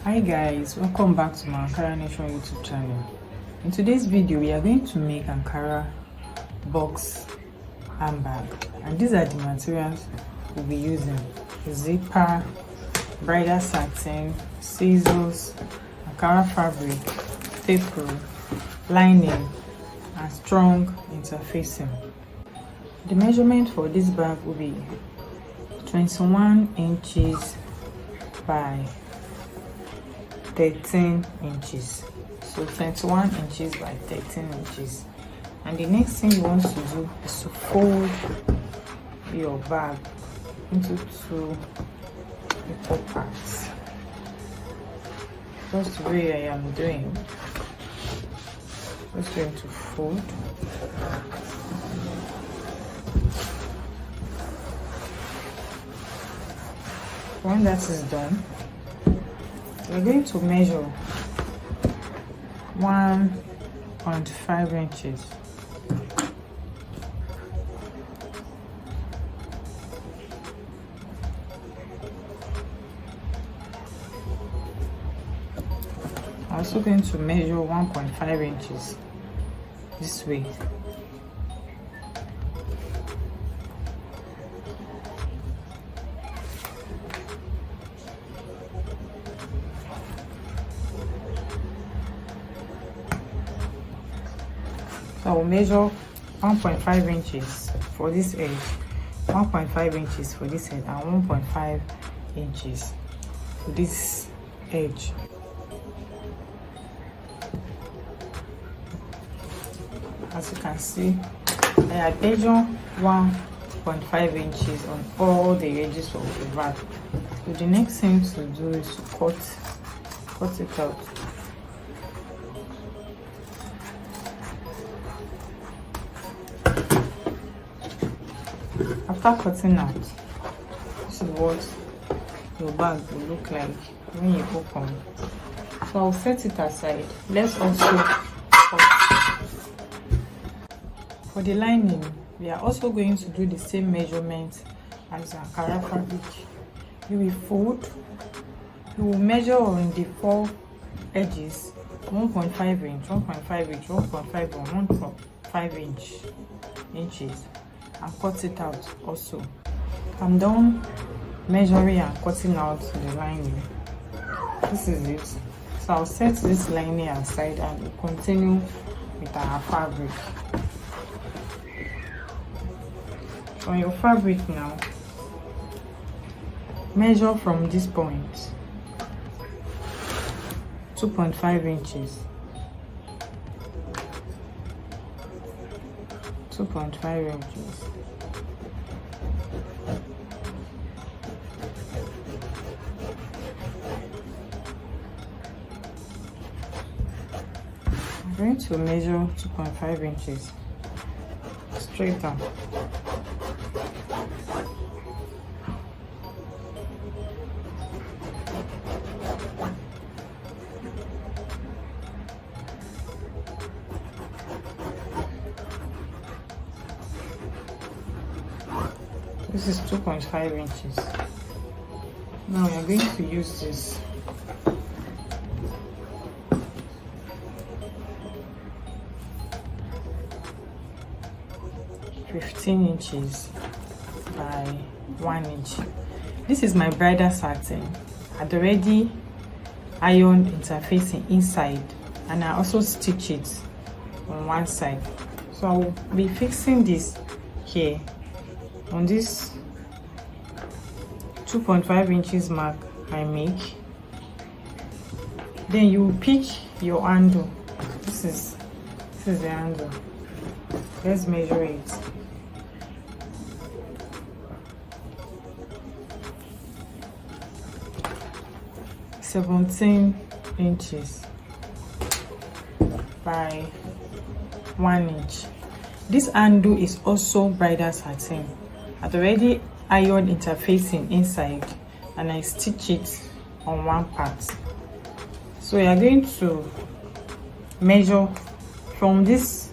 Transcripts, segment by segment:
Hi guys, welcome back to my Ankara Nation YouTube channel. In today's video we are going to make Ankara box handbag, and these are the materials we'll be using: zipper, bridal satin, scissors, Ankara fabric, paper, lining, and strong interfacing. The measurement for this bag will be 21 inches by 13 inches. So 21 inches by 13 inches. And the next thing you want to do is to fold your bag into two equal parts, just the way I am doing. Just going to fold. When that is done, we're going to measure 1.5 inches. I'm also going to measure 1.5 inches this way. So I will measure 1.5 inches for this edge, 1.5 inches for this edge, and 1.5 inches for this edge. As you can see, I had measured 1.5 inches on all the edges of the bag. So the next thing to do is to cut it out. After cutting out, this is what your bag will look like when you open. So I'll set it aside. Let's also cut. For the lining, we are also going to do the same measurement as Ankara fabric. You will fold. You will measure on the four edges 1.5 inch, 1.5 inch, 1.5 and 1.5 inches. And cut it out also. I'm done measuring and cutting out the lining. This is it. So I'll set this lining aside and we'll continue with our fabric. On your fabric now, measure from this point 2.5 inches. 2.5 inches. I'm going to measure 2.5 inches straight down. This is 2.5 inches. Now we are going to use this. (15 inches by 1 inch). This is my bridal satin. I'd already ironed interfacing inside, and I also stitch it on one side. So I'll be fixing this here on this 2.5 inches mark I make. Then you pick your handle. This is This is the handle. Let's measure it. 17 inches by 1 inch. This handle is also bridal satin. I've already ironed interfacing inside and I stitch it on one part. So we are going to measure from this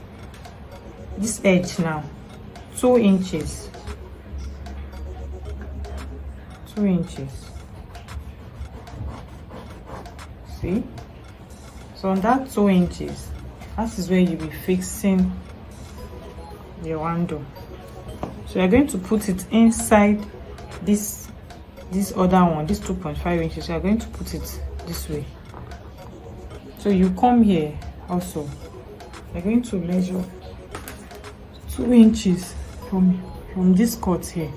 edge now, 2 inches. 2 inches. See? So on that 2 inches, that is where you'll be fixing your handle. So you're going to put it inside this other one, this 2.5 inches. So you're going to put it this way. So you come here also. You're going to measure 2 inches from this cut here.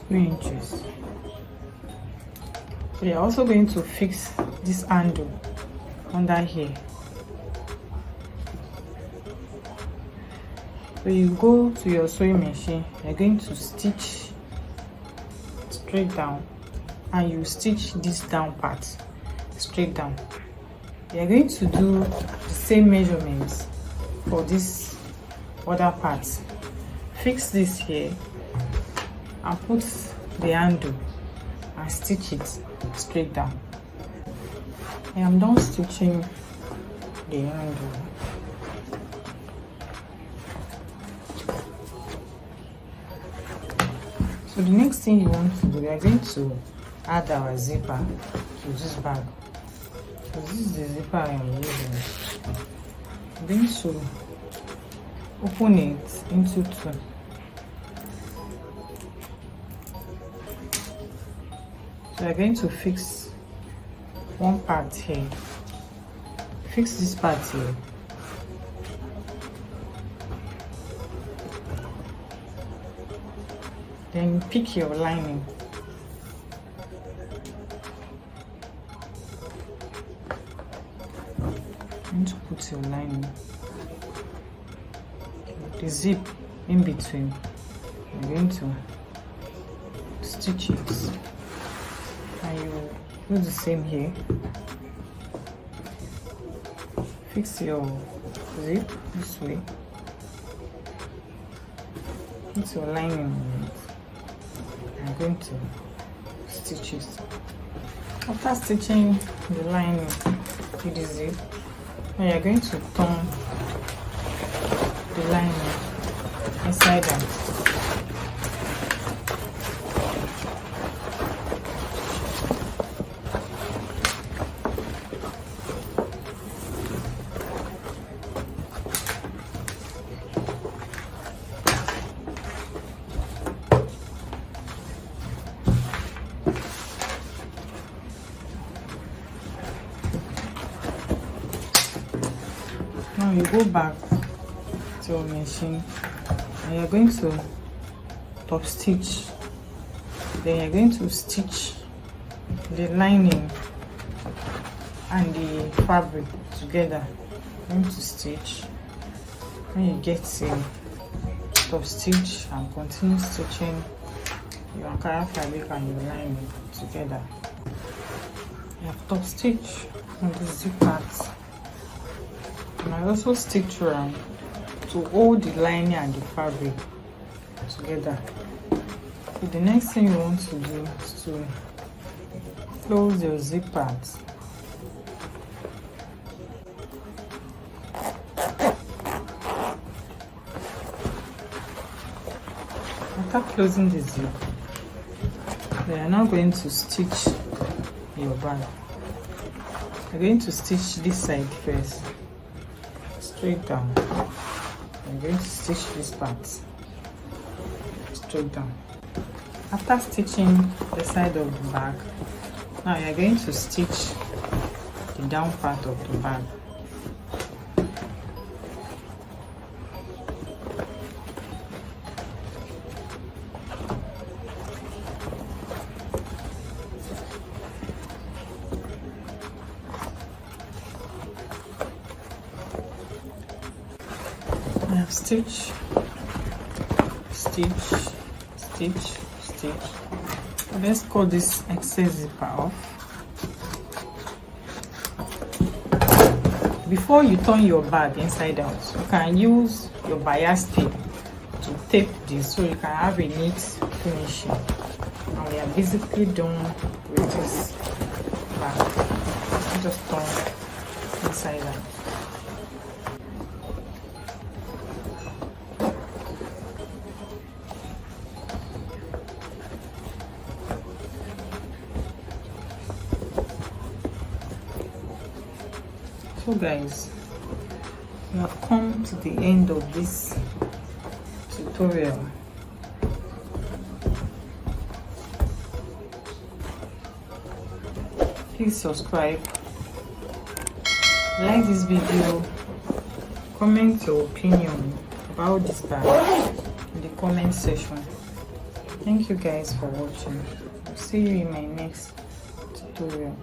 2 inches. So you're also going to fix this handle under here. So you go to your sewing machine, you're going to stitch straight down and you stitch this down part straight down. You're going to do the same measurements for this other part. Fix this here and put the handle and stitch it straight down. I am done stitching the handle. So the next thing you want to do, we are going to add our zipper to this bag. So this is the zipper I am using. I'm going to open it into two. So we are going to fix one part here. Fix this part here. Then pick your lining. I'm going to put your lining. The zip in between. I'm going to stitch it. And you do the same here. Fix your zip this way. Put your lining on it. I'm going to stitch it. After stitching the lining with the zip, now you're going to turn the lining inside out. Now you go back to your machine and you're going to top stitch. Then you're going to stitch the lining and the fabric together. You're going to stitch. When you get to top stitch and continue stitching your Ankara fabric and your lining together. You have top stitch on the zip part. And I also stitch around to hold the lining and the fabric together. So the next thing you want to do is to close your zip part. After closing the zip, we are now going to stitch your bag. We're going to stitch this side first. Straight down. I'm going to stitch this part straight down. After stitching the side of the bag, now you're going to stitch the down part of the bag. stitch, stitch, stitch, stitch. Let's cut this excess zipper off. Before you turn your bag inside out, you can use your bias tape to tape this so you can have a neat finishing. And we are basically done with this bag. Just turn inside out. So guys, we have come to the end of this tutorial. Please subscribe, like this video, comment your opinion about this bag in the comment section. Thank you guys for watching. I'll see you in my next tutorial.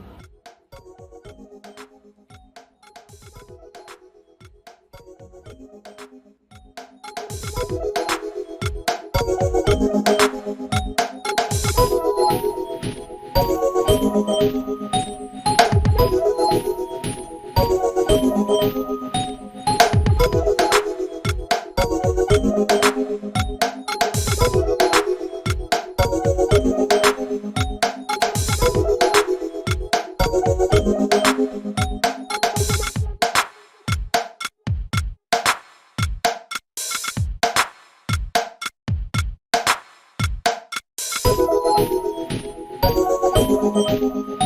Thank you.